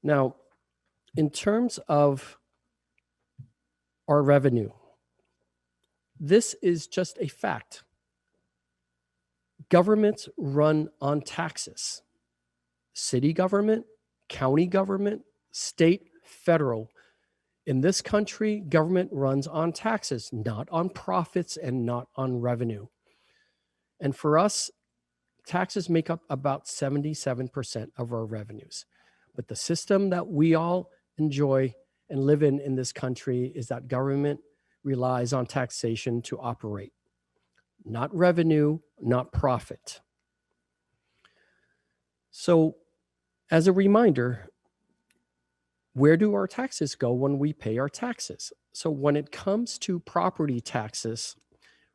Now, in terms of our revenue, this is just a fact. Governments run on taxes. City government, county government, state, federal. In this country, government runs on taxes, not on profits and not on revenue. And for us, taxes make up about 77% of our revenues. But the system that we all enjoy and live in this country is that government relies on taxation to operate, not revenue, not profit. So, as a reminder, where do our taxes go when we pay our taxes? So when it comes to property taxes,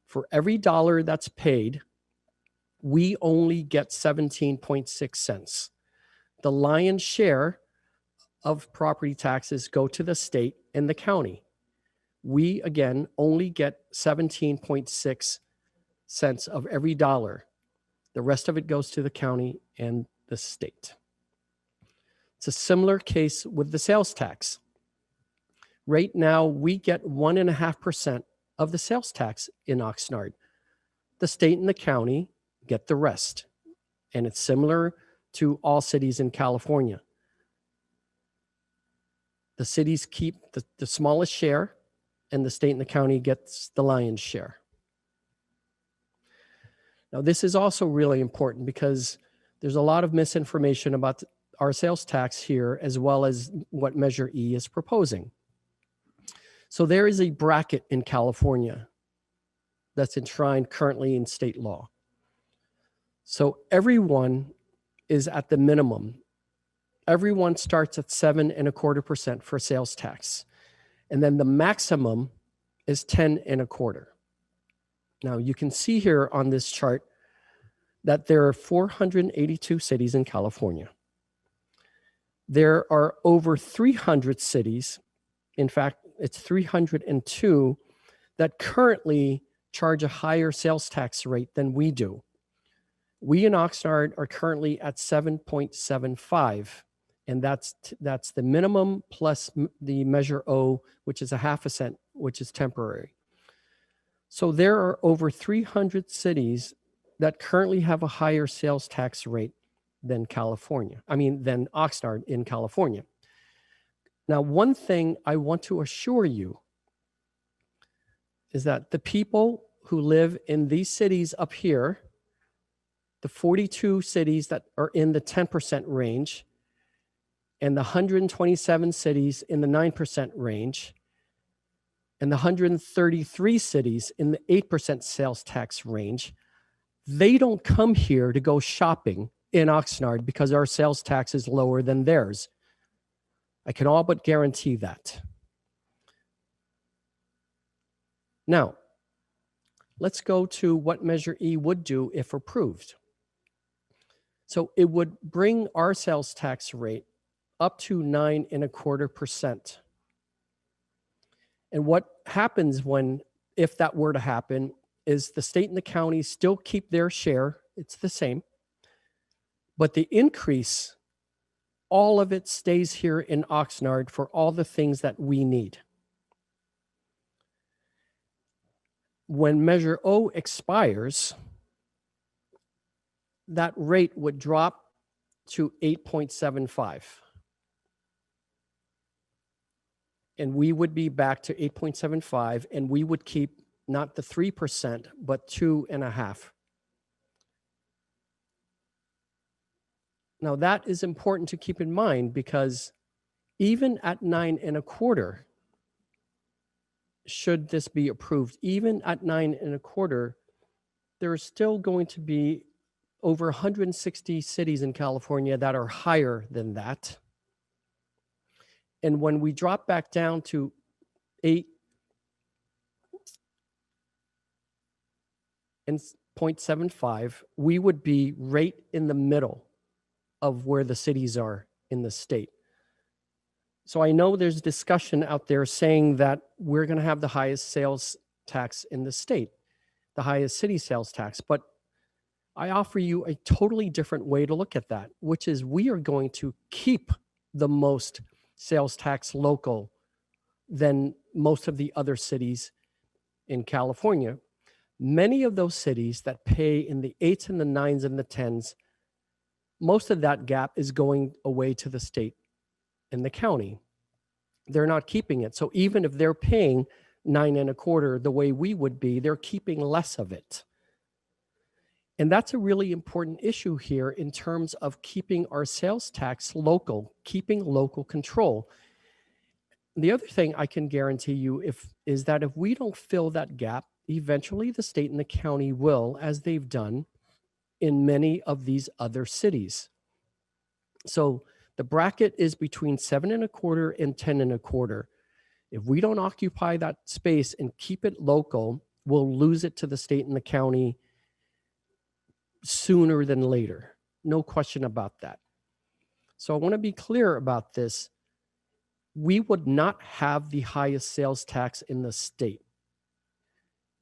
for every dollar that's paid, we only get 17.6 cents. The lion's share of property taxes go to the state and the county. We, again, only get 17.6 cents of every dollar. The rest of it goes to the county and the state. It's a similar case with the sales tax. Right now, we get 1.5% of the sales tax in Oxnard. The state and the county get the rest. And it's similar to all cities in California. The cities keep the smallest share, and the state and the county gets the lion's share. Now, this is also really important because there's a lot of misinformation about our sales tax here, as well as what Measure E is proposing. So there is a bracket in California that's enshrined currently in state law. So everyone is at the minimum. Everyone starts at 7.25% for sales tax. And then the maximum is 10.25%. Now you can see here on this chart that there are 482 cities in California. There are over 300 cities, in fact, it's 302, that currently charge a higher sales tax rate than we do. We in Oxnard are currently at 7.75, and that's the minimum plus the Measure O, which is 0.5 cent, which is temporary. So there are over 300 cities that currently have a higher sales tax rate than than Oxnard in California. Now, one thing I want to assure you is that the people who live in these cities up here, the 42 cities that are in the 10% range, and the 127 cities in the 9% range, and the 133 cities in the 8% sales tax range, they don't come here to go shopping in Oxnard because our sales tax is lower than theirs. I can all but guarantee that. Now, let's go to what Measure E would do if approved. So it would bring our sales tax rate up to 9.25%. And what happens if that were to happen, is the state and the county still keep their share. It's the same. But the increase, all of it stays here in Oxnard for all the things that we need. When Measure O expires, that rate would drop to 8.75. And we would be back to 8.75, and we would keep not the 3%, but 2.5%. Now that is important to keep in mind because even at 9.25%, should this be approved, even at 9.25%, there is still going to be over 160 cities in California that are higher than that. And when we drop back down to 8.75, we would be right in the middle of where the cities are in the state. So I know there's discussion out there saying that we're going to have the highest sales tax in the state, the highest city sales tax, but I offer you a totally different way to look at that, which is we are going to keep the most sales tax local than most of the other cities in California. Many of those cities that pay in the 8s and the 9s and the 10s, most of that gap is going away to the state and the county. They're not keeping it. So even if they're paying 9.25 the way we would be, they're keeping less of it. And that's a really important issue here in terms of keeping our sales tax local, keeping local control. The other thing I can guarantee you is that if we don't fill that gap, eventually the state and the county will, as they've done in many of these other cities. So the bracket is between 7.25 and 10.25. If we don't occupy that space and keep it local, we'll lose it to the state and the county sooner than later. No question about that. So I want to be clear about this. We would not have the highest sales tax in the state.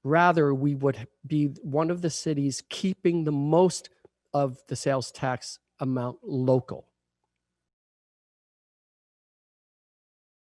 Rather, we would be one of the cities keeping the most of the sales tax amount local.